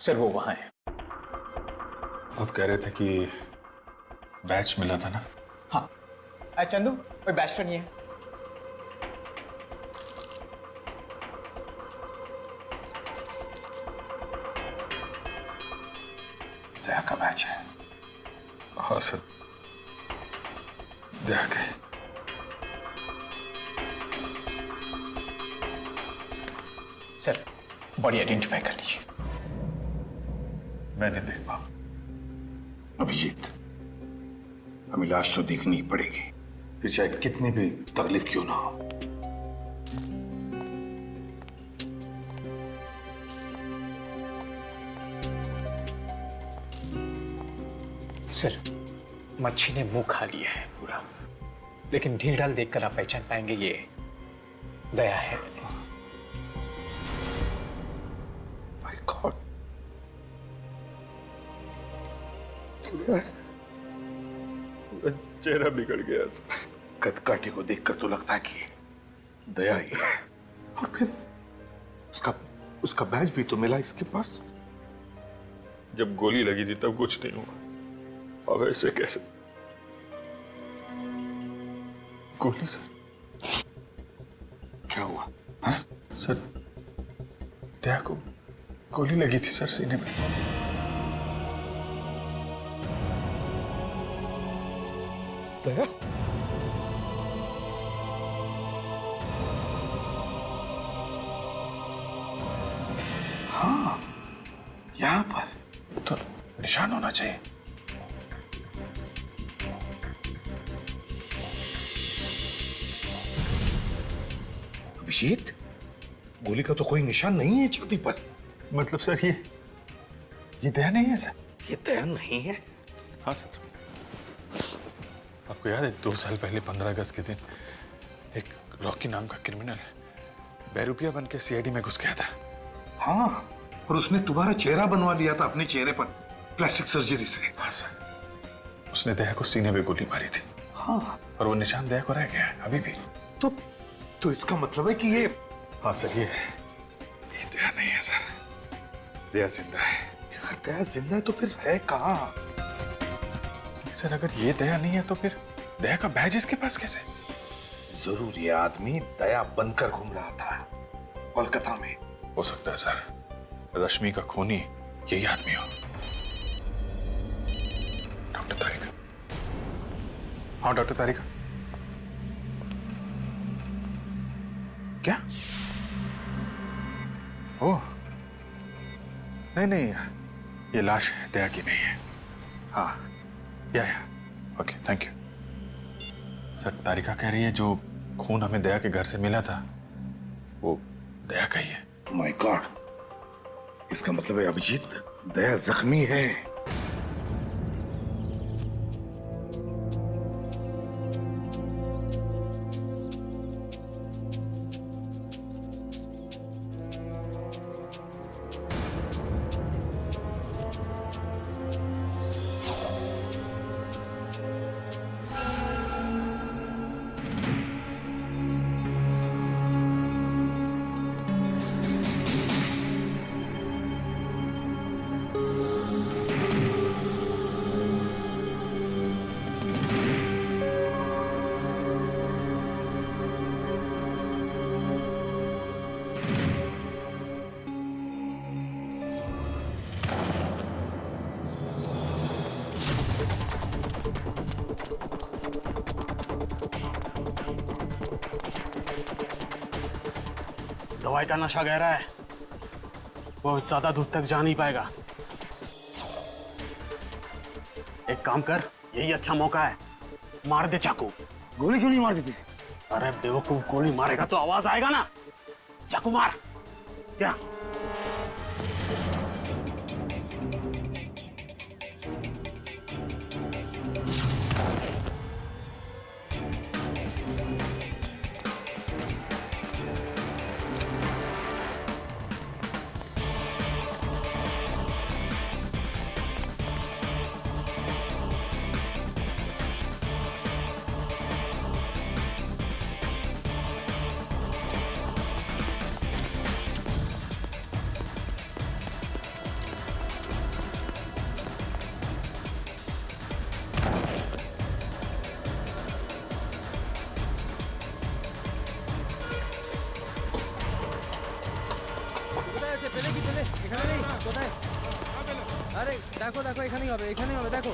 Sir वो वहां है। आप कह रहे थे कि बैच मिला था ना? हाँ चंदू, कोई बैच तो नहीं है? दया का बैच है। हाँ सर, दया के। सर बॉडी आइडेंटिफाई कर लीजिए। मैं नहीं देख पाऊँ। अभिजीत, हमें लाश तो देखनी ही पड़ेगी, फिर चाहे कितनी भी तकलीफ क्यों ना हो। सर मच्छी ने मुंह खा लिया है पूरा, लेकिन ढील ढाल देखकर आप पहचान पाएंगे ये दया है। माय गॉड, चेहरा बिगड़ गया सर। कदकाठी को देखकर तो लगता है कि दया ही है, और फिर उसका बैज भी तो मिला इसके पास। जब गोली लगी थी तब कुछ नहीं हुआ, अब ऐसे कैसे? गोली सर? क्या हुआ? सर दया को गोली लगी थी सर, सीने में। दया? हाँ, यहां पर तो निशान होना चाहिए। अभिजीत, गोली का तो कोई निशान नहीं है छाती पर। मतलब सर ये दया नहीं है सर? ये दया नहीं है? हाँ सर। आपको याद है 2 साल पहले 15 अगस्त के दिन एक रॉकी नाम का क्रिमिनल बेरुपिया बन के सीआईडी में घुस गया था? हाँ, और उसने तुम्हारा चेहरा बनवा लिया था अपने चेहरे पर प्लास्टिक सर्जरी से। हाँ सर, उसने दया को सीने में गोली मारी थी। हाँ, और वो निशान दया को रह गया है अभी भी। तो इसका मतलब है कि ये... हाँ सर, ये दया नहीं है सर, दया जिंदा है। अगर दया जिंदा है तो फिर है कहाँ? सर अगर ये दया नहीं है तो फिर दया का बैज इसके पास कैसे? जरूर ये आदमी दया बनकर घूम रहा था कोलकाता में। हो सकता है सर, रश्मि का खूनी यही आदमी हो। डॉक्टर तारिका। हाँ डॉक्टर तारिका। क्या? ओह नहीं, ये लाश दया की नहीं है। हाँ या ओके, थैंक यू सर। तारिका कह रही है जो खून हमें दया के घर से मिला था वो दया का ही है। माय गॉड, इसका मतलब है अभिजीत, दया जख्मी है। दवाई का नशा गहरा है, बहुत ज्यादा दूर तक जा नहीं पाएगा। एक काम कर, यही अच्छा मौका है, मार दे चाकू। गोली क्यों नहीं मार देते? अरे बेवकूफ, गोली मारेगा तो आवाज आएगा ना। चाकू मार। क्या? দেখো দেখো এখানেই হবে, এখানেই হবে, দেখো।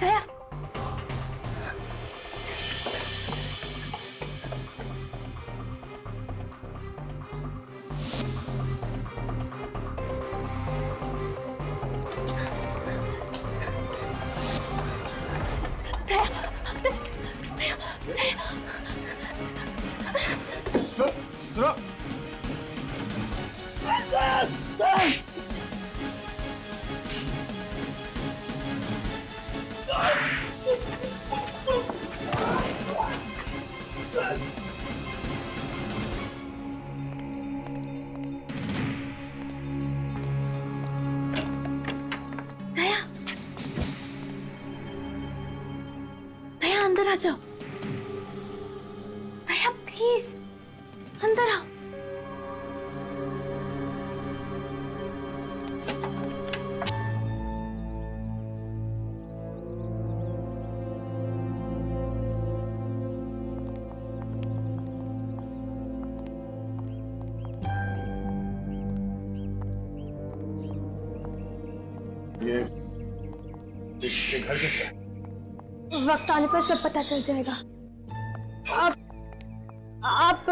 दया, दया, दया अंदर आ जाओ। दया प्लीज अंदर आओ। ये घर किसका है? वक्त आने पर सब पता चल जाएगा। आप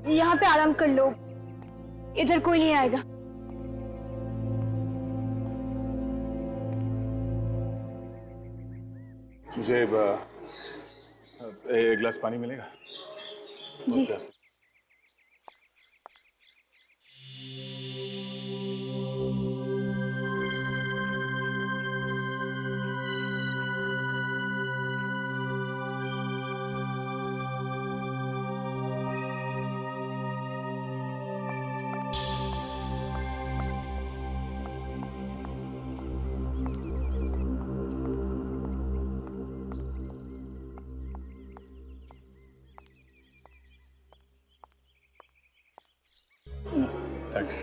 यहाँ पे आराम कर लो, इधर कोई नहीं आएगा। मुझे एक गिलास पानी मिलेगा? जी। प्यास थैंक्स।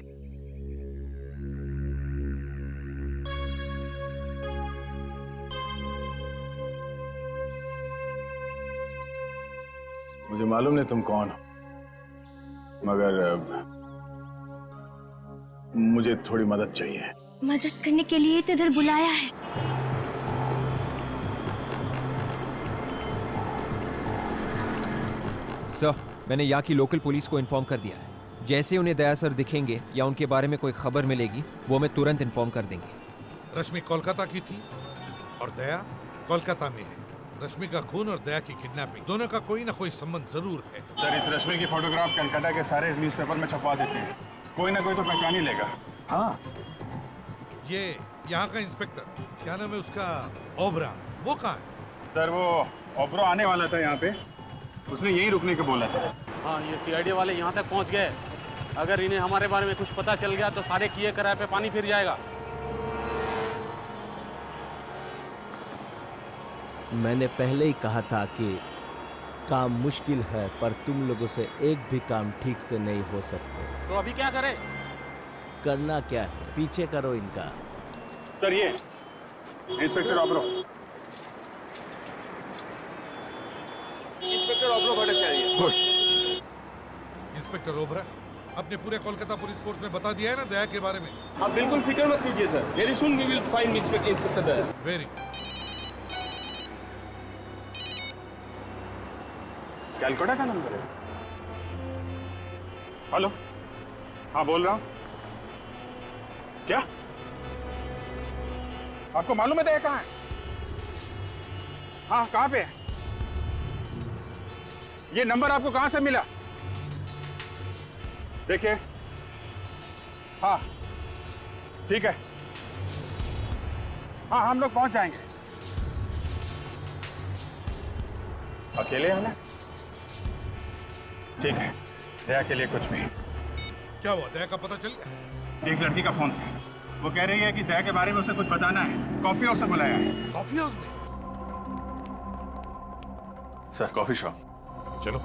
मुझे मालूम नहीं तुम कौन हो, मगर मुझे थोड़ी मदद चाहिए। मदद करने के लिए तो इधर बुलाया है। सर, मैंने यहाँ की लोकल पुलिस को इन्फॉर्म कर दिया है। जैसे उन्हें दया सर दिखेंगे या उनके बारे में कोई खबर मिलेगी, वो हमें तुरंत इन्फॉर्म कर देंगे। रश्मि कोलकाता की थी और दया कोलकाता में है। रश्मि का खून और दया की किडनैपिंग, दोनों का कोई ना कोई संबंध जरूर है। सर, इस रश्मि की फोटोग्राफ कलकत्ता के सारे न्यूज़पेपर में छपवा देते हैं, कोई ना कोई तो पहचान ही लेगा। हाँ, ये यहाँ का इंस्पेक्टर, क्या नाम है उसका, ओबरा, वो कहाँ है? सर, वो ओबरो आने वाला था यहाँ पे, उसने यहीं रुकने को बोला था। हाँ, ये सीआईडी वाले यहाँ तक पहुँच गए। अगर इन्हें हमारे बारे में कुछ पता चल गया तो सारे किए कराए पे पानी फिर जाएगा। मैंने पहले ही कहा था कि काम मुश्किल है, पर तुम लोगों से एक भी काम ठीक से नहीं हो सकते। तो अभी क्या करें? करना क्या है, पीछे करो इनका। सर, ये inspector ओबरो। Inspector ओबरो Bhattacharya. Good. Inspector Obra, अपने पूरे कोलकाता पुलिस फोर्स में बता दिया है ना दया के बारे में? आप बिल्कुल फिक्र मत कीजिए sir, very soon we will find inspector Daya. Very Calcutta का नंबर है। हेलो, हाँ बोल रहा हूँ। क्या आपको मालूम है दया कहाँ है? हाँ, कहाँ पे है? ये नंबर आपको कहाँ से मिला? देखिए, हाँ ठीक है, हाँ हम लोग पहुंच जाएंगे। अकेले आना? ठीक है, दया के लिए कुछ भी। क्या हुआ? दया का पता चल गया? एक लड़की का फोन था, वो कह रही है कि दया के बारे में उसे कुछ बताना है, कॉफी हाउस से बुलाया है। कॉफी हाउस में? Sir, coffee shop. चलो।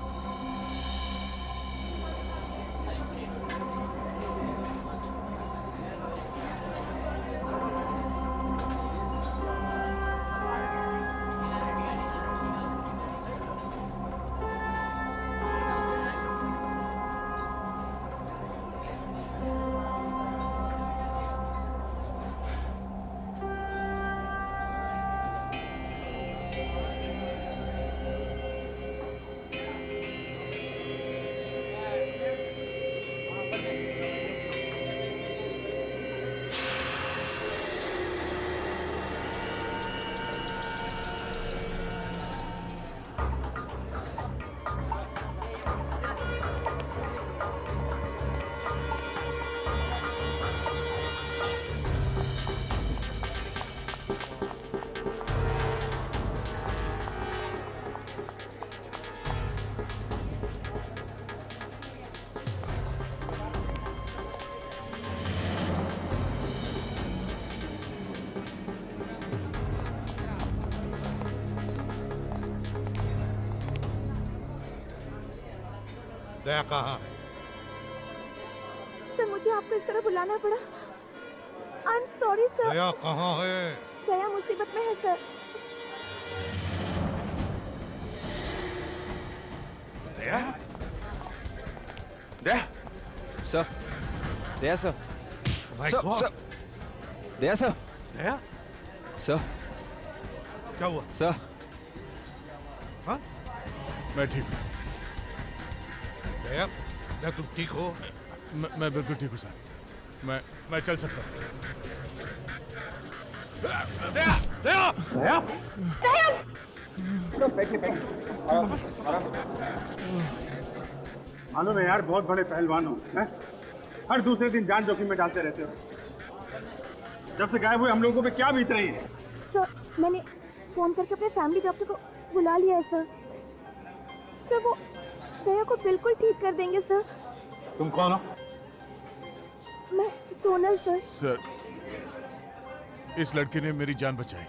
दया कहाँ है? सर मुझे आपको इस तरह बुलाना पड़ा। I am sorry sir. Daya कहाँ है? दया मुसीबत में है sir. Daya? Daya? Sir, Daya sir. My sir, god. Sir, Daya sir. Daya? Sir, क्या हुआ? सर। हाँ? मैं ठीक हूँ। दया? दया तुम ठीक हो? मैं बिल्कुल ठीक हूँ सर। मैं चल सकता हूँ। दया! दया! दया? मालूम है यार, बहुत बड़े पहलवान हो, हैं? हर दूसरे दिन जान जोखिम में डालते रहते हो। जब से गायब हुए हम लोगों पे क्या बीत रही है? सर मैंने फोन करके अपने फैमिली डॉक्टर को बुला लिया है सर। सर वो दया को बिल्कुल ठीक कर देंगे सर। तुम कौन हो? मैं सोनल सर। सर, इस लड़के ने मेरी जान बचाई।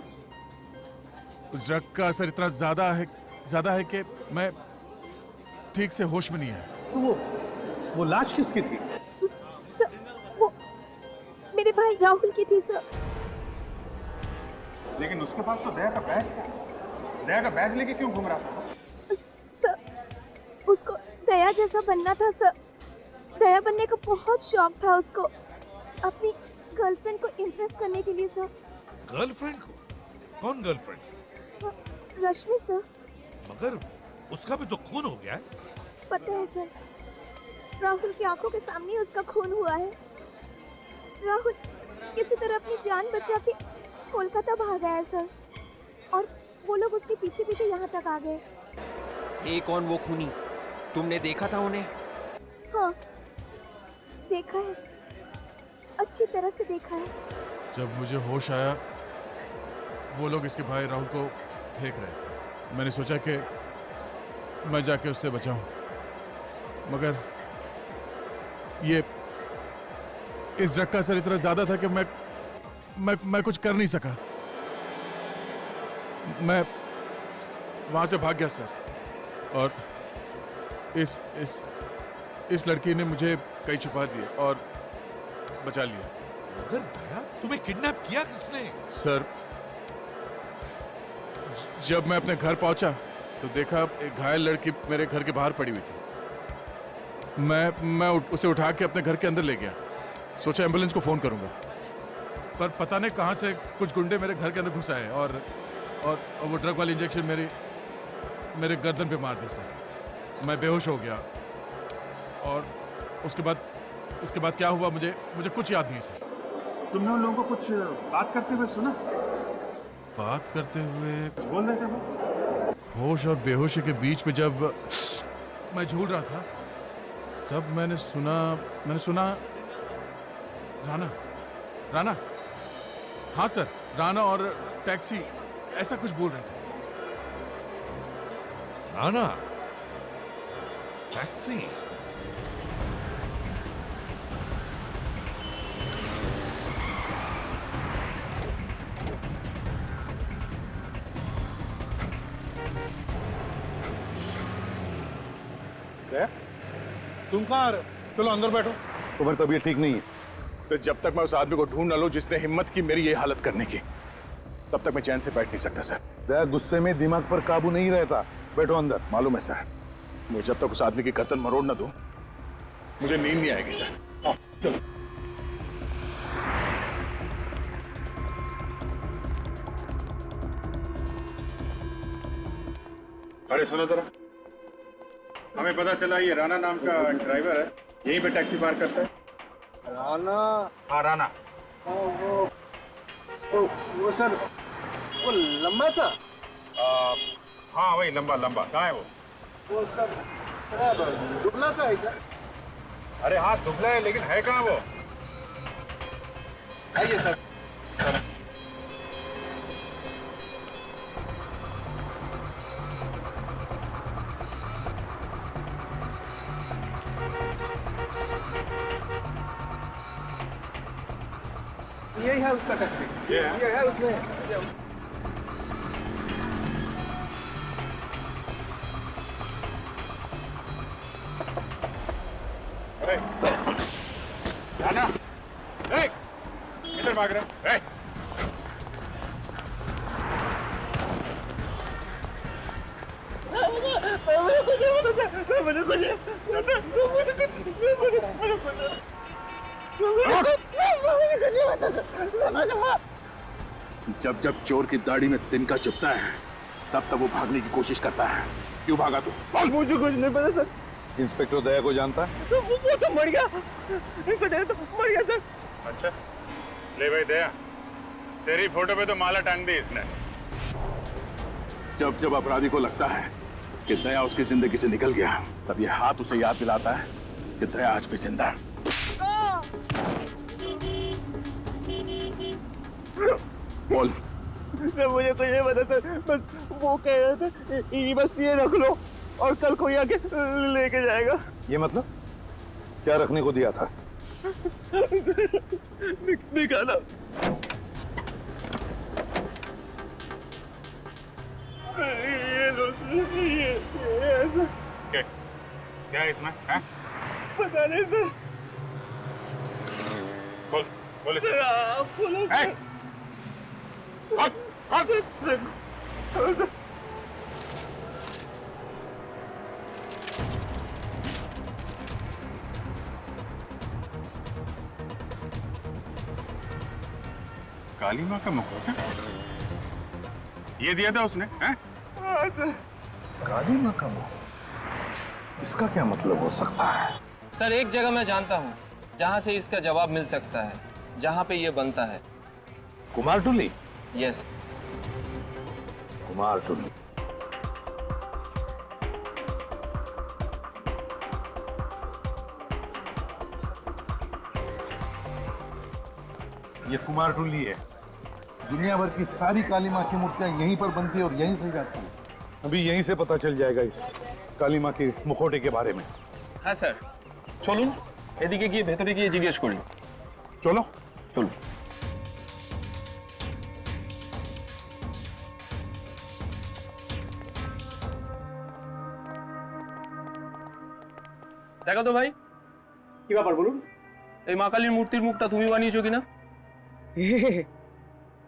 उस ड्रग का असर इतना ज्यादा है कि मैं ठीक से होश में नहीं आया। तो वो लाश किसकी थी? सर वो मेरे भाई राहुल की थी सर। लेकिन उसके पास तो दया का बैज था। दया का बैज लेके क्यों घूम रहा था? सर उसको दया जैसा बनना था सर। दया बनने का बहुत शौक था उसको, अपनी गर्लफ्रेंड को इम्प्रेस करने के लिए सर। गर्लफ्रेंड को? कौन गर्लफ्रेंड? रश्मि सर। मगर उसका भी तो खून हो गया है। पता है सर, राहुल की आंखों के सामने उसका खून हुआ है। राहुल किसी तरह अपनी जान बचा के कोलकाता भाग गया है सर, और वो लोग उसके पीछे पीछे यहाँ तक आ गए। एक कौन वो खूनी? तुमने देखा था उन्हें? हाँ देखा है, अच्छी तरह से देखा है। जब मुझे होश आया, वो लोग इसके भाई राहुल को फेंक रहे थे। मैंने सोचा कि मैं जाके उससे बचाऊं, मगर ये इस ड्रग का असर इतना ज्यादा था कि मैं कुछ कर नहीं सका। मैं वहां से भाग गया सर, और इस लड़की ने मुझे कहीं छुपा दिया और बचा लिया। मगर दया, तुम्हें किडनैप किया किसने? सर, जब मैं अपने घर पहुंचा तो देखा एक घायल लड़की मेरे घर के बाहर पड़ी हुई थी। उसे उठा के अपने घर के अंदर ले गया। सोचा एम्बुलेंस को फ़ोन करूंगा, पर पता नहीं कहाँ से कुछ गुंडे मेरे घर के अंदर घुस आए और वो ड्रग वाली इंजेक्शन मेरे गर्दन पे मार दी सर। मैं बेहोश हो गया और उसके बाद क्या हुआ मुझे कुछ याद नहीं सर। तुमने उन लोगों को कुछ बात करते हुए सुना? बात करते हुए बोल रहे थे वो? होश और बेहोशी के बीच में जब मैं झूल रहा था तब मैंने सुना राना, हाँ सर, राना और टैक्सी ऐसा कुछ बोल रहे थे। राणा, टैक्सी। तुम कहाँ आ रहे हो? चलो अंदर बैठो। तुम्हारी तबीयत ठीक नहीं है सर। जब तक मैं उस आदमी को ढूंढ न लूं जिसने हिम्मत की मेरी ये हालत करने की, तब तक मैं चैन से बैठ नहीं सकता सर। दया गुस्से में दिमाग पर काबू नहीं रहता। बैठो अंदर। मालूम है सर, मुझे जब तक उस आदमी की गर्दन मरोड़ न दूं मुझे नींद नहीं आएगी सर। चलो। अरे सुनो जरा, हमें पता चला ये राणा नाम का ड्राइवर है, यहीं पे टैक्सी पार्क करता है। राणा? हाँ राणा। वो सर, वो लंबा सा? हाँ वही लंबा। कहाँ है वो सर दुबला सा है क्या? अरे हाँ दुबला है, लेकिन है कहाँ वो? आइए सर। यही है उसका टैक्सी। ये है उसमें। राणा, किधर भाग रहे? जब चोर की दाढ़ी में तिनका चुभता है तब वो भागने की कोशिश करता है। क्यों भागा तू? मुझे कुछ नहीं पता सर। इंस्पेक्टर दया को जानता है? वो तो मर गया। इंस्पेक्टर तो मर गया सर। अच्छा, ले भाई दया, तेरी फोटो पे तो माला टांग दी इसने। जब अपराधी को लगता है कि दया उसकी जिंदगी से निकल गया, तब ये हाथ उसे याद दिलाता है कि दया आज भी जिंदा है। बोल। सर मुझे कुछ नहीं पता सर, बस वो कह रहे थे बस ये रख लो और कल कोई आके लेके जाएगा। ये मतलब क्या रखने को दिया था? निकाला। ये ऐसा क्या है इसमें? है? पता नहीं सर। बोल सर आप बोलो सर। काली माँ का मुखौटा ये दिया था उसने? हैं? हाँ सर। काली माँ का मुंह, इसका क्या मतलब हो सकता है? सर एक जगह मैं जानता हूँ जहाँ से इसका जवाब मिल सकता है, जहाँ पे ये बनता है। कुमारटुली? यस। कुमारटुली। ये कुमारटुली है। दुनिया भर की सारी काली माँ की मूर्तियां यहीं पर बनती है और यहीं से जाती है। अभी यहीं से पता चल जाएगा इस काली माँ के मुखौटे के बारे में। हाँ सर, চলুন এদিকে গিয়ে ভেতরে গিয়ে জিজ্ঞেস করি। चलो চলুন। দেখো তো ভাই, কি ব্যাপার বলুন? এই মা কালীর মূর্তির মুখটা তুমি বানিয়েছো কিনা?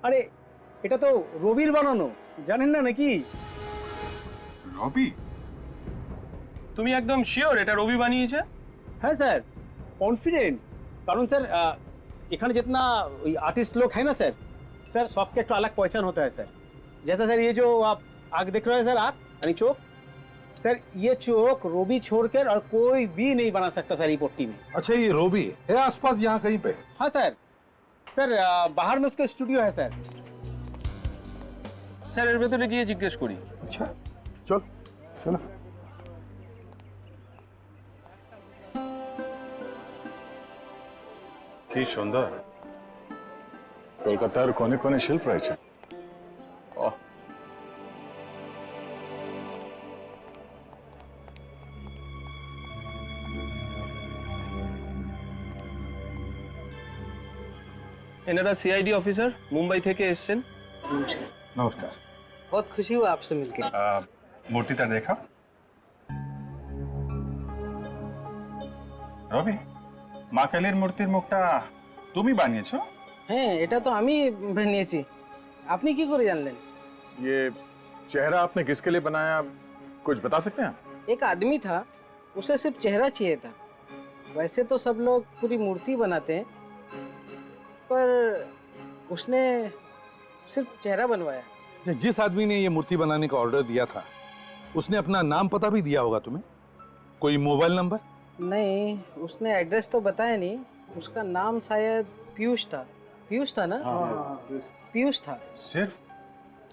আরে এটা তো রবির বানানো, জানেন না নাকি? রবি? তুমি একদম শিওর এটা রবি বানিয়েছে? হ্যাঁ স্যার কনফিডেন্ট কারণ স্যার এখানে जितना आर्टिस्ट लोग है ना सर सर सबके एक अलग पहचान होता है सर जैसा सर ये जो आप आग देख रहे हैं सर आग यानी चौक सर ये चौक रोबी छोड़कर और कोई भी नहीं बना सकता सर ये पट्टी में। अच्छा ये रोबी है आसपास यहाँ कहीं पे? हाँ सर सर बाहर में उसका स्टूडियो है सर। স্যার এর ভেতরে গিয়ে জিজ্ঞেস করি। अच्छा चल चलो। কি সুন্দর কলকাতার কোনে কোনে শিল্প রয়েছে। ওহ এনারা সিআইডি অফিসার মুম্বাই থেকে এসেছেন। নমস্কার। बहुत खुशी हुआ आपसे मिलकर। মূর্তিটা দেখা রবি মা কালীর মূর্তির মুখটা তুমি বানিয়েছো? হ্যাঁ এটা তো আমি বানিয়েছি আপনি কি করে জানলেন? ये चेहरा आपने किसके लिए बनाया कुछ बता सकते हैं? एक आदमी था उसे सिर्फ चेहरा चाहिए था वैसे तो सब लोग पूरी मूर्ति बनाते हैं पर उसने सिर्फ चेहरा बनवाया। जिस आदमी ने ये मूर्ति बनाने का ऑर्डर दिया था उसने अपना नाम पता भी दिया होगा तुम्हें? कोई मोबाइल नंबर? नहीं उसने एड्रेस तो बताया नहीं उसका नाम शायद पीयूष था ना? पीयूष था। सिर्फ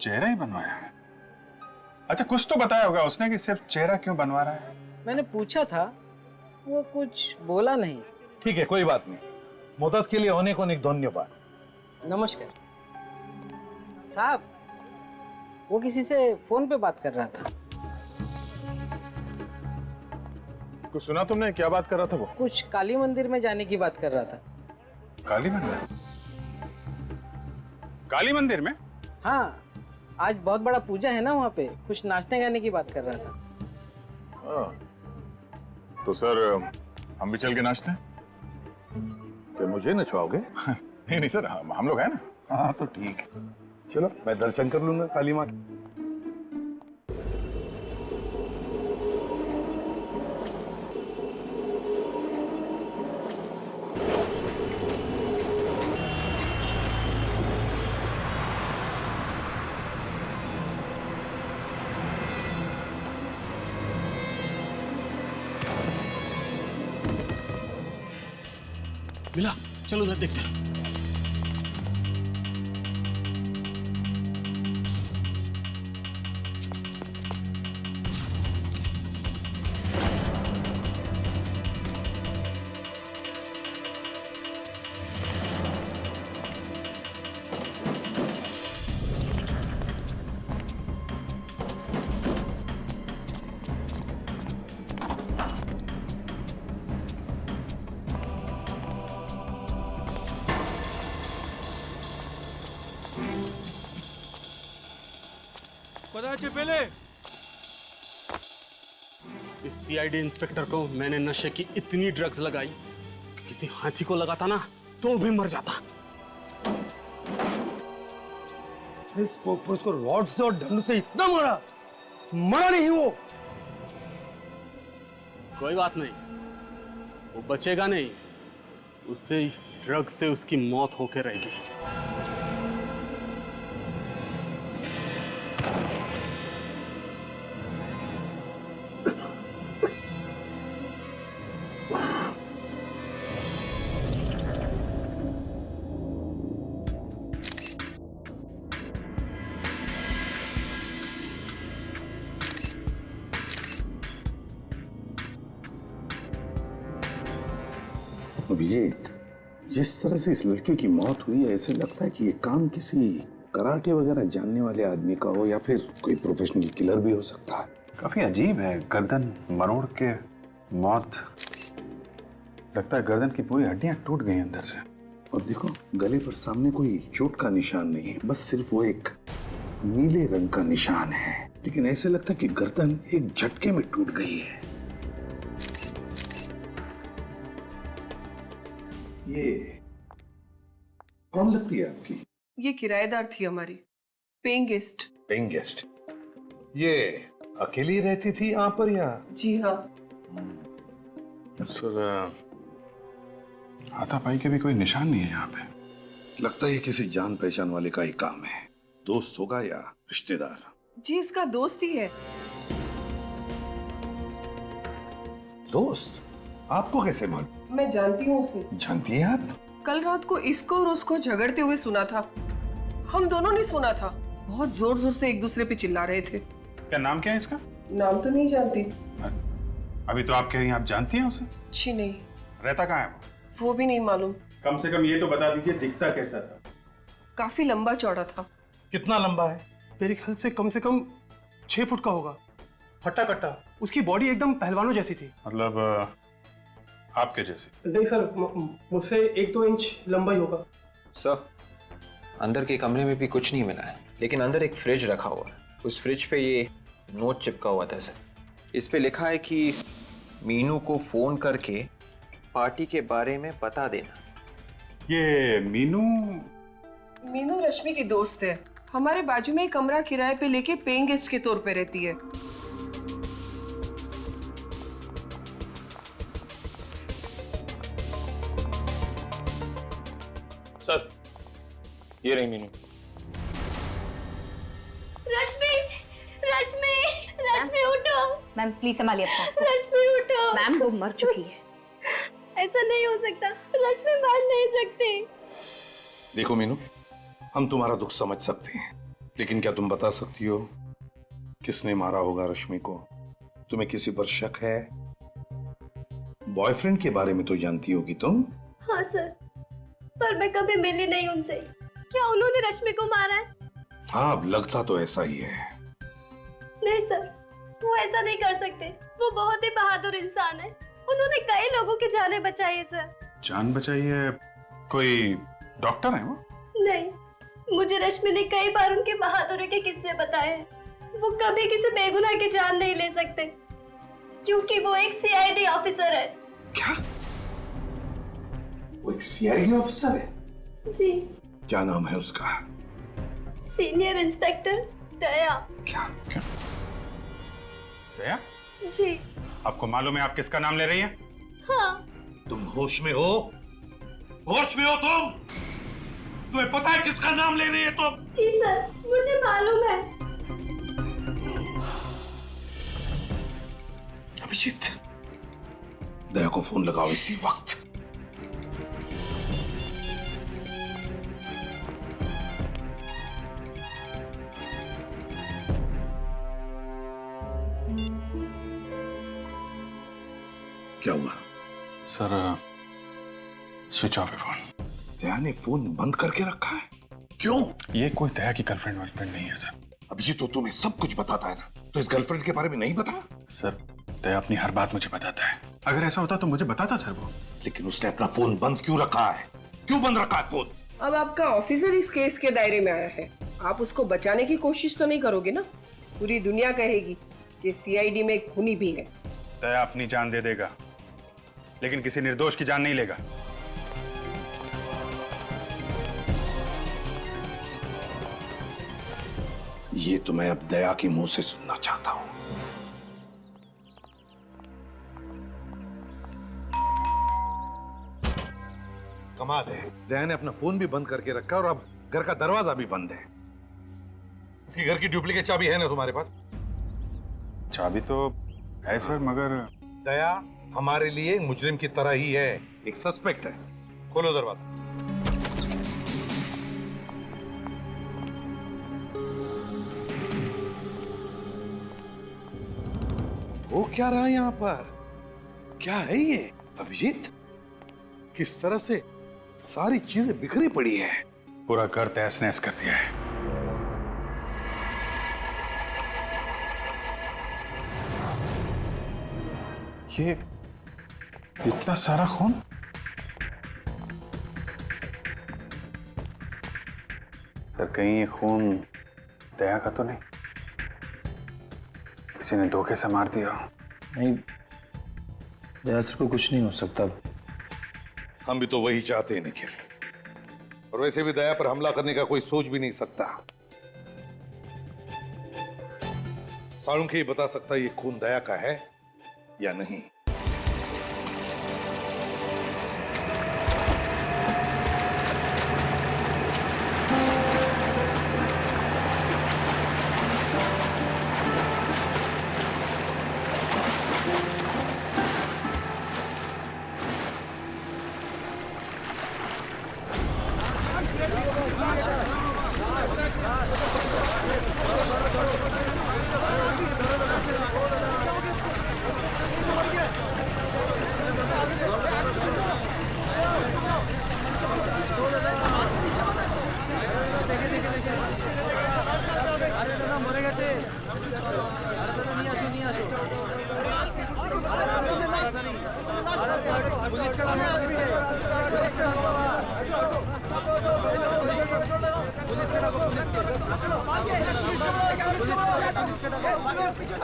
चेहरा ही बनवाया है? अच्छा कुछ तो बताया होगा उसने कि सिर्फ चेहरा क्यों बनवा रहा है? मैंने पूछा था वो कुछ बोला नहीं। ठीक है कोई बात नहीं मदद के लिए अनेक अनेक धन्यवाद। नमस्कार साहब वो किसी से फोन पे बात कर रहा था। कुछ सुना तुमने क्या बात कर रहा था वो? कुछ काली मंदिर में जाने की बात कर रहा था। काली मंदिर? काली मंदिर में? हाँ आज बहुत बड़ा पूजा है ना वहाँ पे कुछ नाचने गाने की बात कर रहा था। तो सर हम भी चल के नाचते हैं? क्या मुझे नचवाओगे? नहीं सर हम लोग हैं ना। हाँ तो ठीक है चलो मैं दर्शन कर लूंगा काली माँ के। मिला चलो उधर देखते हैं। पहले इस सीआईडी इंस्पेक्टर को मैंने नशे की इतनी ड्रग्स लगाई कि किसी हाथी को लगाता ना तो भी मर जाता। उसको रॉड से और डंडू से इतना मरा नहीं वो। कोई बात नहीं वो बचेगा नहीं उससे ड्रग्स से उसकी मौत होके रहेगी। अभिजीत जिस तरह से इस लड़के की मौत हुई है ऐसे लगता है कि ये काम किसी कराटे वगैरह जानने वाले आदमी का हो या फिर कोई प्रोफेशनल किलर भी हो सकता है। काफी अजीब है गर्दन मरोड़ के मौत लगता है गर्दन की पूरी हड्डियां टूट गई अंदर से। और देखो गले पर सामने कोई चोट का निशान नहीं है बस सिर्फ वो एक नीले रंग का निशान है लेकिन ऐसे लगता है कि गर्दन एक झटके में टूट गई है। ये कौन लगती है आपकी? ये किराएदार थी हमारी पेइंग गेस्ट। पेइंग गेस्ट ये अकेली रहती थी यहाँ पर या? जी हाँ। सर हाथापाई के भी कोई निशान नहीं है यहाँ पे। लगता है ये किसी जान पहचान वाले का ही काम है। दोस्त होगा या रिश्तेदार? जी इसका दोस्त ही है। दोस्त? आपको कैसे मालूम? मैं जानती हूँ उसे। जानती हैं आप? कल रात को इसको और उसको झगड़ते हुए सुना था। हम दोनों ने सुना था। बहुत जोर जोर से एक दूसरे पे चिल्ला रहे थे। क्या नाम क्या है इसका? नाम तो नहीं जानती। अभी तो आप कह रही हैं आप जानती हैं उसे? जी नहीं। रहता कहाँ है वो भी नहीं मालूम। कम से कम ये तो बता दीजिए दिखता कैसा था? काफी लंबा चौड़ा था। कितना लंबा है? मेरे ख्याल से कम 6 फुट का होगा। हट्टा कट्टा। उसकी बॉडी एकदम पहलवानों जैसी थी। मतलब आपके जैसी? नहीं सर, मुझसे 1-2 इंच लंबा ही होगा। सर, अंदर के कमरे में भी कुछ नहीं मिला है, लेकिन अंदर एक फ्रिज रखा हुआ है। उस फ्रिज पे ये नोट चिपका हुआ था सर। इस पे लिखा है कि मीनू को फोन करके पार्टी के बारे में बता देना। ये मीनू रश्मि की दोस्त है। हमारे बाजू में एक कमरा किराए पे लेके पेइंग गेस्ट के तौर पे रहती है। सर, ये रही मीनू। रश्मि, रश्मि, रश्मि उठो। मैम प्लीज संभालिए अपना। रश्मि उठो। मैम वो मर चुकी है। ऐसा नहीं हो सकता। रश्मि मर नहीं सकती। देखो मीनू, हम तुम्हारा दुख समझ सकते हैं, लेकिन क्या तुम बता सकती हो किसने मारा होगा रश्मि को? तुम्हें किसी पर शक है? बॉयफ्रेंड के बारे में तो जानती होगी तुम। हाँ सर, पर मैं कभी मिली नहीं उनसे। क्या उन्होंने रश्मि को मारा है? हाँ, अब लगता तो ऐसा ही है। नहीं सर, वो ऐसा नहीं कर सकते। वो बहुत ही बहादुर इंसान है। उन्होंने कई लोगों की जानें बचाई है सर। जान बचाई है? कोई डॉक्टर है वो? नहीं, मुझे रश्मि ने कई बार उनके बहादुरी के किस्से बताए हैं। वो कभी किसी बेगुनाह की जान नहीं ले सकते, क्योंकि वो एक सीआईडी ऑफिसर है। क्या? वो एक सीआईडी ऑफिसर है? जी। क्या नाम है उसका? सीनियर इंस्पेक्टर दया। क्या? दया? जी। आपको मालूम है आप किसका नाम ले रही हैं? हाँ। तुम होश में हो? होश में हो तुम? तुम्हें पता है किसका नाम ले रही है तुम? जी सर, मुझे मालूम है। अभिजीत, दया को फोन लगाओ इसी वक्त। क्या हुआ? सर, स्विच ऑफ है फोन। दया ने फोन बंद करके रखा है? क्यों? ये कोई दया की गर्लफ्रेंड वर्लफ्रेंड नहीं है सर। अभिजीत, तो तुम्हें सब कुछ बताता है ना, तो इस गर्लफ्रेंड के बारे में नहीं बताया? सर, दया अपनी हर बात मुझे बताता है। अगर ऐसा होता तो मुझे बताता सर वो। लेकिन उसने अपना फोन बंद क्यों रखा है? क्यों बंद रखा है फोन? अब आपका ऑफिसर इस केस के दायरे में आया है। आप उसको बचाने की कोशिश तो नहीं करोगे ना? पूरी दुनिया कहेगी कि सीआईडी में एक खूनी भी है। दया अपनी जान दे देगा, लेकिन किसी निर्दोष की जान नहीं लेगा। ये तो मैं अब दया के मुंह से सुनना चाहता हूं। कमाल है, दया ने अपना फोन भी बंद करके रखा और अब घर का दरवाजा भी बंद है। इसकी घर की डुप्लीकेट चाबी है ना तुम्हारे पास? चाबी तो है सर, मगर दया हमारे लिए मुजरिम की तरह ही है, एक सस्पेक्ट है। खोलो दरवाजा। वो क्या रहा यहाँ पर? क्या है ये अभिजीत? किस तरह से सारी चीजें बिखरी पड़ी है। पूरा घर तहस नहस कर दिया है। ये इतना सारा खून? सर, कहीं ये खून दया का तो नहीं? किसी ने धोखे से मार दिया? नहीं, दया सर को कुछ नहीं हो सकता। हम भी तो वही चाहते हैं निखिल, और वैसे भी दया पर हमला करने का कोई सोच भी नहीं सकता। साळुंखे ही बता सकता है ये खून दया का है या नहीं।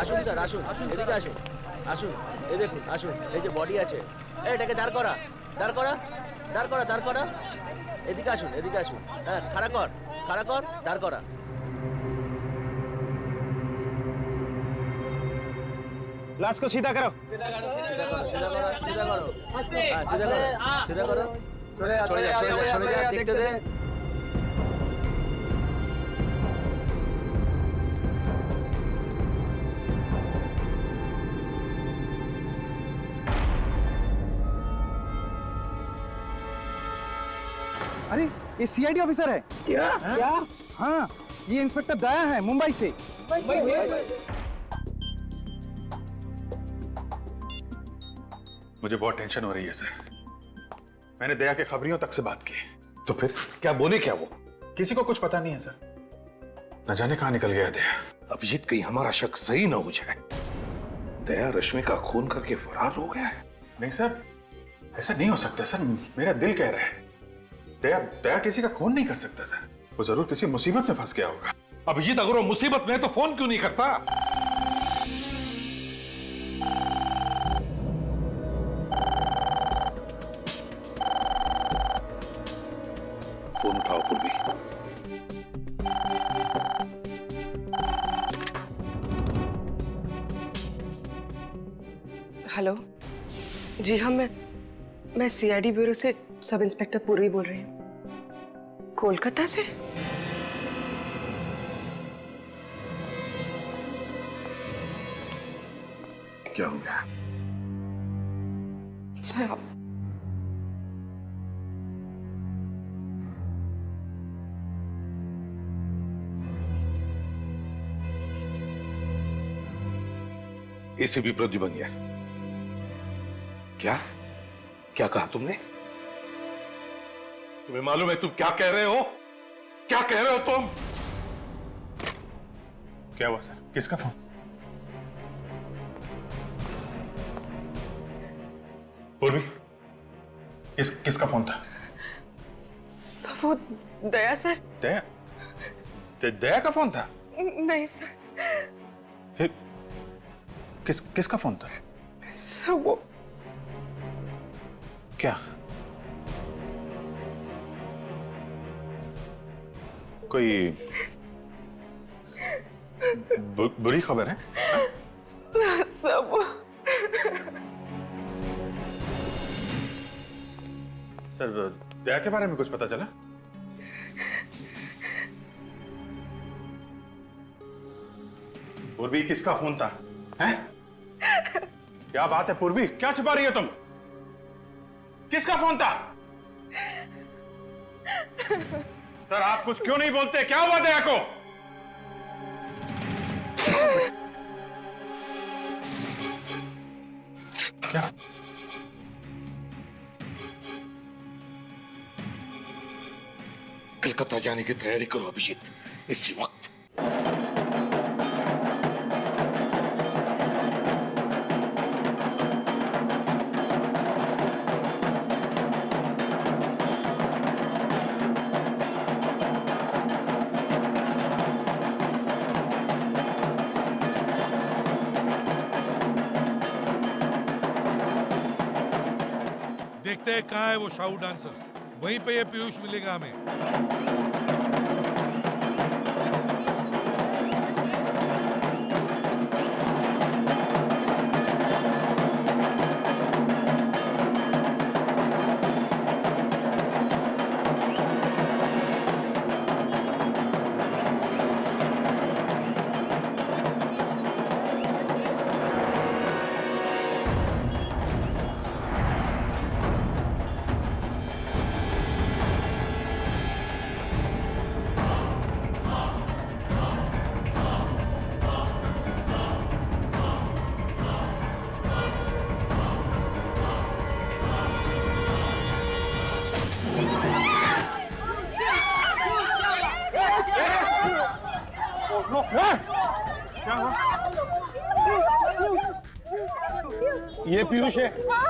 আসুন স্যার আসুন এদিকে আসুন আসুন এই দেখুন আসুন এই যে বডি আছে এটাকে দাঁড় করা দাঁড় করা দাঁড় করা দাঁড় করা এদিকে আসুন হ্যাঁ খাড়া কর দাঁড় করা लाश को सीधा करो सीधा करो हाँ सीधा करो छोड़ जा देखते दे अरे ये सीआईडी ऑफिसर है क्या हाँ ये इंस्पेक्टर दया है मुंबई से मुझे बहुत टेंशन हो रही है सर। मैंने दया के खबरियों तक से बात की। तो फिर क्या बोले क्या वो? किसी को कुछ पता नहीं है सर। न जाने कहां निकल गया दया। अभिजीत कहीं हमारा शक सही ना हो जाए। दया रश्मि का खून करके फरार हो गया है। नहीं सर, ऐसा नहीं हो सकता सर। मेरा दिल कह रहा है दया किसी का खून नहीं कर सकता सर। वो जरूर किसी मुसीबत में फंस गया होगा। अभिजीत अगर वो मुसीबत में है तो फोन क्यों नहीं करता? फोन उठाओ पूर्वी। हेलो जी हाँ मैं सीआईडी ब्यूरो से सब इंस्पेक्टर पूर्वी बोल रही हूँ कोलकाता से। क्या हो गया? सर एसीपी प्रद्युमन क्या क्या कहा तुमने? तुम्हें मालूम है तुम क्या कह रहे हो? क्या कह रहे हो तुम? क्या हुआ सर? किसका फोन? पूर्वी किसका फोन था? वो दया सर। दया का फोन था? नहीं सर। फिर किसका फोन था? सर वो क्या? कोई बुरी खबर है? सब सर दया के बारे में कुछ पता चला? पूर्वी किसका फोन था? हैं? क्या बात है पूर्वी? क्या छिपा रही हो तुम? किसका फोन था? सर आप कुछ क्यों नहीं बोलते? क्या हुआ दया को? क्या? कलकत्ता जाने की तैयारी करो अभिजीत, इसी वक्त। देखते हैं कहाँ है वो शाहू डांसर। वहीं पे ये पीयूष मिलेगा हमें।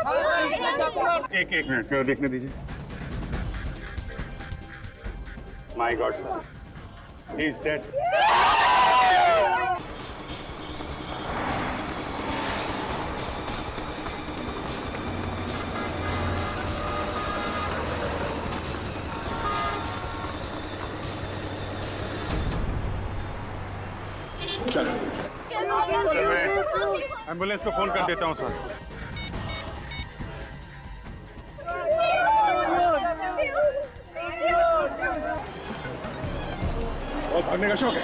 एक मिनट जरा देखने दीजिए। My God sir, he is dead. चलो मैं एम्बुलेंस को फोन कर देता हूँ सर। बहुत भागने का शौक है।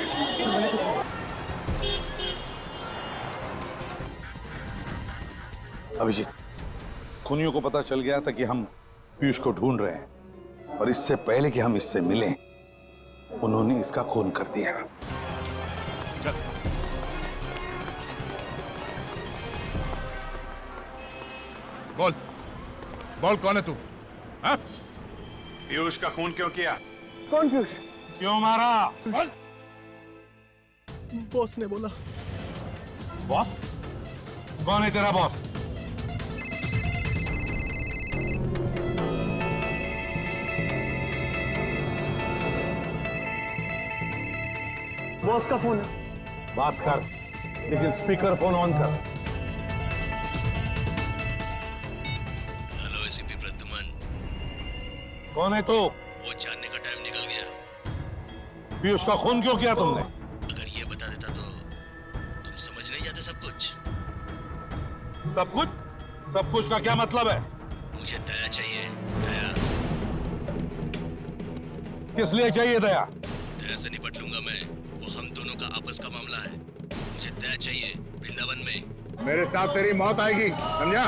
अभिजीत, खूनियों को पता चल गया था कि हम पीयूष को ढूंढ रहे हैं और इससे पहले कि हम इससे मिलें उन्होंने इसका खून कर दिया। बोल बोल, कौन है तू? हाँ? पीयूष का खून क्यों किया? कौन पीयूष? क्यों मारा? बोल। बॉस ने बोला। बॉस? कौन है तेरा बॉस? बॉस का फोन है। बात कर, लेकिन स्पीकर फोन ऑन कर। Hello ACP Pradyuman. कौन है तू? वो जानने का टाइम निकल गया। पीयूष का खून क्यों किया तुमने? अगर ये बता देता तो तुम समझ नहीं जाते सब कुछ। सब कुछ? सब कुछ का क्या मतलब है? मुझे दया चाहिए, दया। किस लिए चाहिए दया? दया से निपट लूंगा मैं, वो हम दोनों का आपस का मामला है। मुझे दया चाहिए वृंदावन में। मेरे साथ तेरी मौत आएगी, समझा?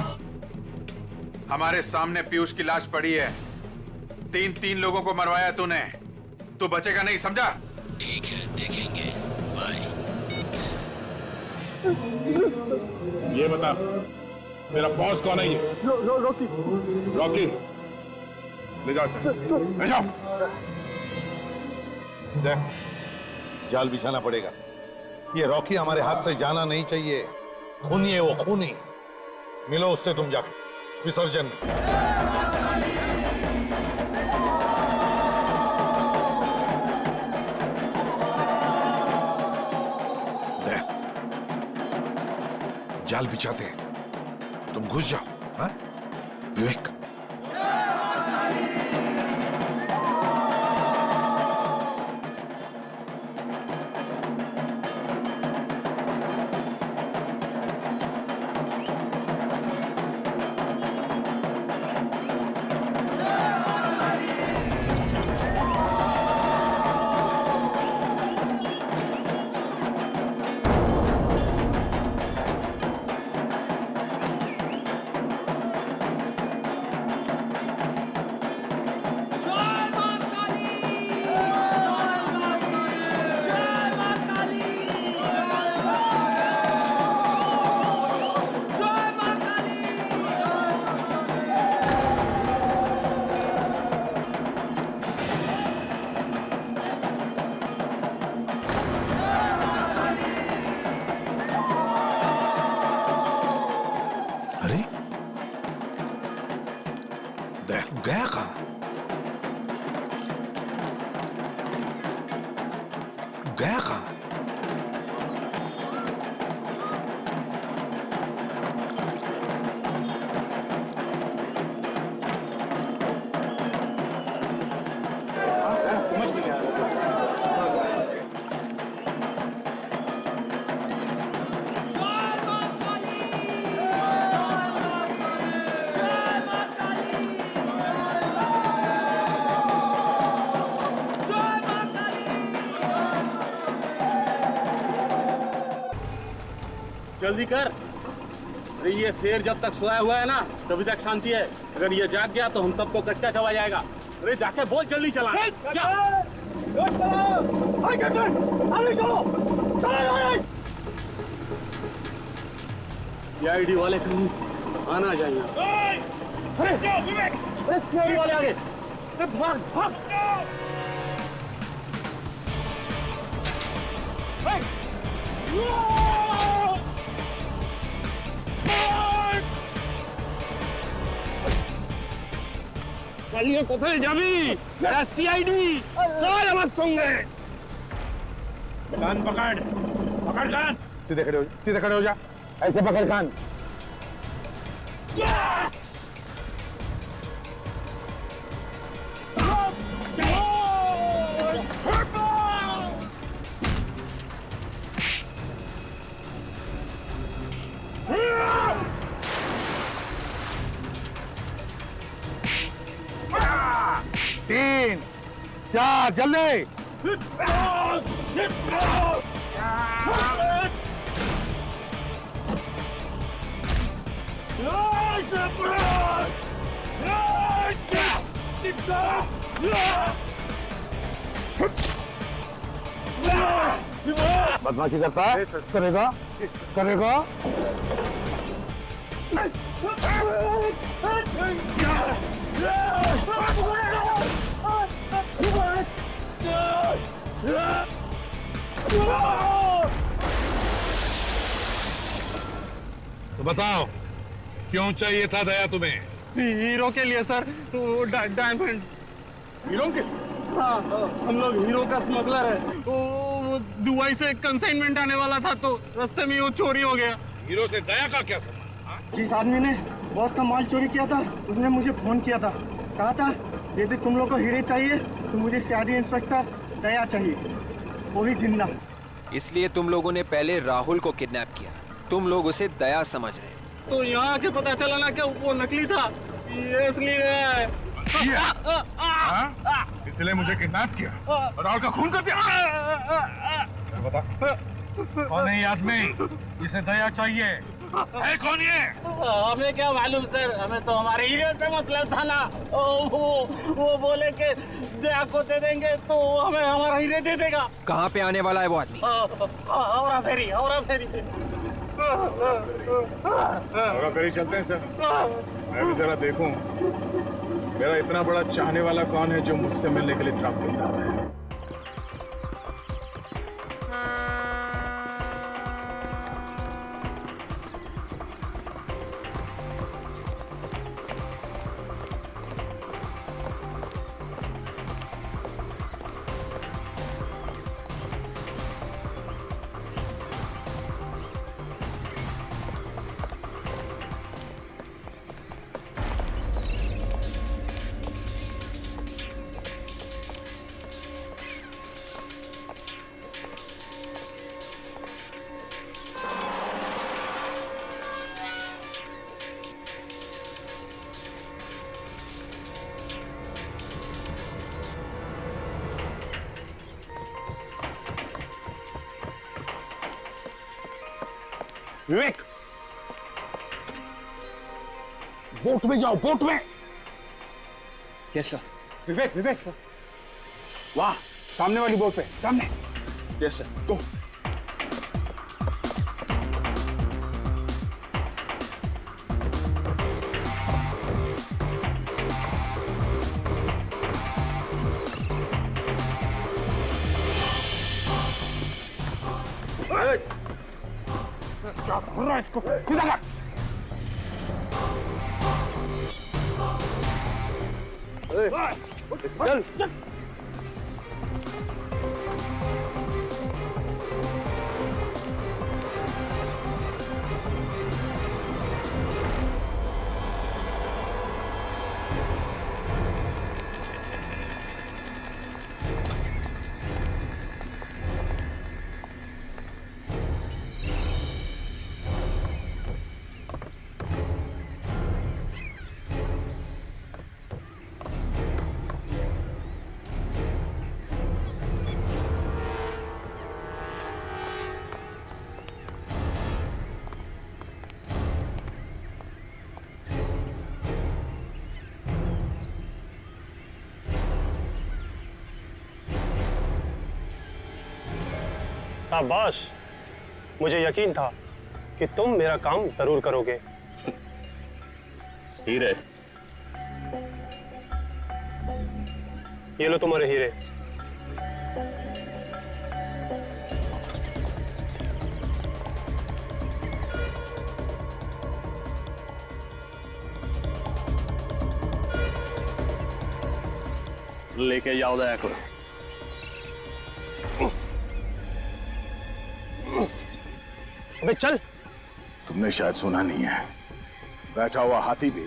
हमारे सामने पीयूष की लाश पड़ी है। तीन लोगों को मरवाया तूने, तू बचेगा नहीं, समझा? ठीक है, देखेंगे। बाय। ये बता, तेरा बॉस कौन है? ये रॉकी। रॉकी, ले जाओ सर, ले जाओ। देख, जाल बिछाना पड़ेगा। ये रॉकी हमारे हाथ से जाना नहीं चाहिए। खूनी है वो, खूनी। मिलो उससे तुम जाके विसर्जन। जाल बिछाते हैं, तुम घुस जाओ। हाँ विवेक? गया कहां? गया कहां? समझ में नहीं आ रहा। जल्दी कर। अरे ये शेर जब तक सोया हुआ है ना तभी तक शांति है। अगर ये जाग गया तो हम सबको कच्चा चबा जाएगा। अरे जाके बोल जल्दी चला। सीआईडी वाले कहीं आना चाहिए। अरे सीआईडी वाले आगे। भाग भाग। পালিয়ে কোথায় যাবি? এরা সিআইডি, চল আমার সঙ্গে। कान पकड़, पकड़ कान। सीधे खड़े हो जा, ऐसे पकड़ कान। तीन, चार, जल्दी। बदमाशी करता है? करेगा? करेगा? तो बताओ, क्यों चाहिए था दया तुम्हें? हीरो के लिए सर, वो डायमंड। हीरो के? हाँ, हम लोग हीरो का स्मगलर है। वो दुबई से कंसाइनमेंट आने वाला था, तो रास्ते में वो चोरी हो गया। हीरो से दया का क्या संबंध? जिस आदमी ने बॉस का माल चोरी किया था, उसने मुझे फोन किया था, कहा था यदि तुम लोग को हीरे चाहिए तो मुझे सीआईडी इंस्पेक्टर दया चाहिए, वो भी जिंदा। इसलिए तुम लोगों ने पहले राहुल को किडनैप किया। तुम लोग उसे दया समझ रहे। तो यहाँ आके पता चला ना कि वो नकली था, ये इसलिए है। इसलिए मुझे किडनैप किया और राहुल का खून कर दिया। बता, कौन है ये आदमी? इसे दया चाहिए। है कौन ये? हमें क्या मालूम सर, हमें तो हमारे हीरो से मतलब था ना। वो बोले कि दया को दे देंगे तो हमें हमारा हीरे दे देगा। कहाँ पे आने वाला है वो आदमी? औरा फेरी, औरा फेरी। औरा फेरी चलते हैं सर। मैं भी जरा देखूं मेरा इतना बड़ा चाहने वाला कौन है जो मुझसे मिलने के लिए इतना बेताब है। विवेक, बोट में जाओ, बोट में। Yes sir. विवेक, विवेक, वाह, सामने वाली बोट पे, सामने। यस सर, गो। क्या कर रहा है इसको? सीधा कर। चल। शाबाश, मुझे यकीन था कि तुम मेरा काम जरूर करोगे। हीरे, ये लो तुम्हारे हीरे। लेके जाओ दया को। अबे चल। तुमने शायद सुना नहीं है, बैठा हुआ हाथी भी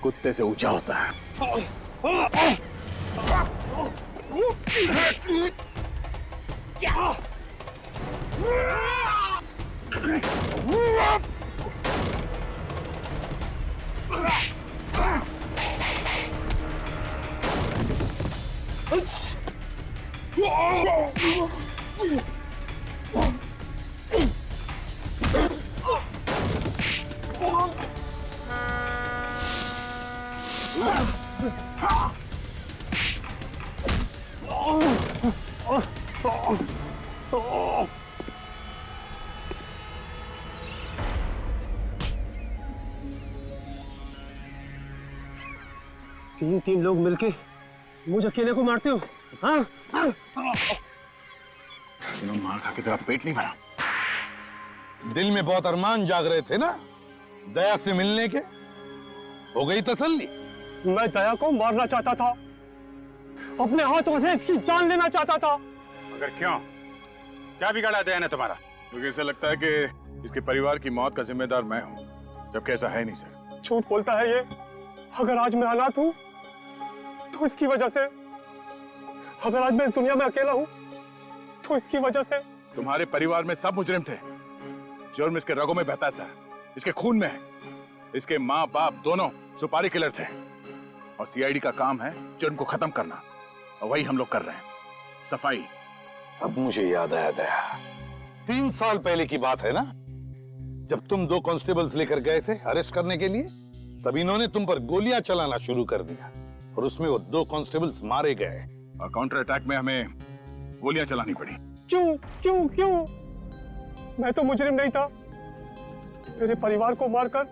कुत्ते से ऊंचा होता है। तीन लोग मिलके मुझे अकेले को मारते हो? हाँ? मार खा के तेरा पेट नहीं भरा? दिल में बहुत अरमान जाग रहे थे ना दया से मिलने के, हो गई तसल्ली? मैं दया को मारना चाहता था, अपने हाथों से इसकी जान लेना चाहता था। मगर क्यों? क्या बिगाड़ा दया ने तुम्हारा? मुझे ऐसा लगता है कि इसके परिवार की मौत का जिम्मेदार मैं हूं, जबकि ऐसा है नहीं सर। झूठ बोलता है ये। अगर आज मैं अनाथ हूं तो इसकी वजह से, अगर आज मैं इस दुनिया में अकेला हूं तो इसकी वजह से। तुम्हारे परिवार में सब मुजरिम थे। जुर्म इसके रगों में बहता है सर, इसके खून में है। इसके माँ बाप दोनों सुपारी किलर थे और सीआईडी का काम है जुर्म को खत्म करना, और वही हम लोग कर रहे हैं, सफाई। अब मुझे याद आया दया, 3 साल पहले की बात है ना, जब तुम 2 कांस्टेबल्स लेकर गए थे अरेस्ट करने के लिए, तब इन्होंने तुम पर गोलियां चलाना शुरू कर दिया और उसमें वो 2 कांस्टेबल्स मारे गए और काउंटर अटैक में हमें गोलियां चलानी पड़ी। क्यों क्यों क्यों? मैं तो मुजरिम नहीं था। मेरे परिवार को मारकर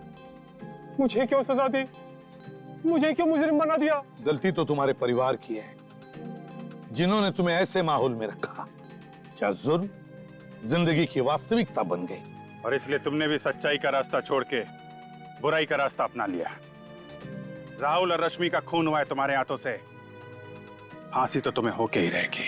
मुझे क्यों सजा दी? मुझे क्यों मुजरिम बना दिया? गलती तो तुम्हारे परिवार की है, जिन्होंने तुम्हें ऐसे माहौल में रखा क्या जुर्म जिंदगी की वास्तविकता बन गई। और इसलिए तुमने भी सच्चाई का रास्ता छोड़ के बुराई का रास्ता अपना लिया। राहुल और रश्मि का खून हुआ है तुम्हारे हाथों से, फांसी तो तुम्हें होके ही रहेगी।